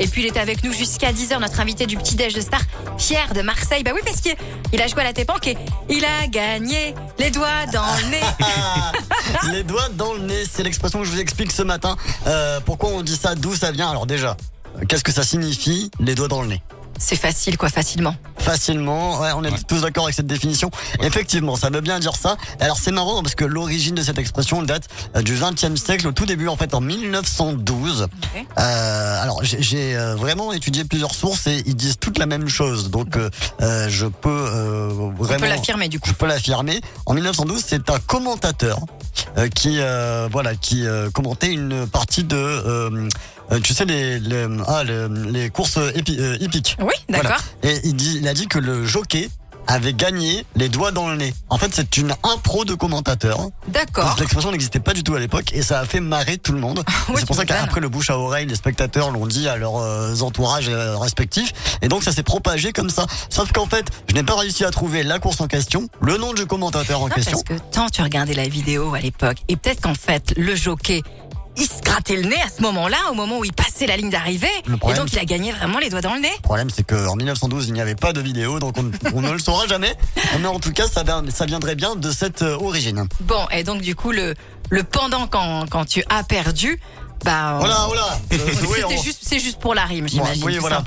Et puis il était avec nous jusqu'à 10h, notre invité du petit-déj de Star, Pierre de Marseille. Bah oui, parce qu'il a joué à la pétanque et il a gagné les doigts dans le nez. Les doigts dans le nez, c'est l'expression que je vous explique ce matin. Pourquoi on dit ça, d'où ça vient? Alors déjà, qu'est-ce que ça signifie, les doigts dans le nez? C'est facile, quoi, facilement. Facilement, ouais, on est tous d'accord avec cette définition. Effectivement, ça veut bien dire ça. Alors c'est marrant parce que l'origine de cette expression date du XXe siècle, au tout début en fait en 1912. Okay. Alors j'ai vraiment étudié plusieurs sources et ils disent toutes la même chose. Donc je peux vraiment. On peut l'affirmer du coup. Je peux l'affirmer. En 1912, c'est un commentateur qui commentait une partie de tu sais les courses hippiques. Oui, d'accord. Voilà. Et il a dit que le jockey avait gagné les doigts dans le nez. En fait, c'est une impro de commentateur. D'accord. L'expression n'existait pas du tout à l'époque et ça a fait marrer tout le monde. Oui, c'est pour ça qu'après le bouche à oreille, les spectateurs l'ont dit à leurs entourages respectifs. Et donc ça s'est propagé comme ça. Sauf qu'en fait, je n'ai pas réussi à trouver la course en question, le nom du commentateur en question. Parce que tant tu regardais la vidéo à l'époque, et peut-être qu'en fait, le jockey, il se grattait le nez à ce moment-là, au moment où il passait la ligne d'arrivée. Et donc il a gagné vraiment les doigts dans le nez. Le problème, c'est qu'en 1912, il n'y avait pas de vidéo, donc on ne le saura jamais. Mais en tout cas, ça viendrait bien de cette origine. Bon, et donc du coup, le pendant quand tu as perdu, bah... Voilà. C'est juste pour la rime, j'imagine. Oui, voilà.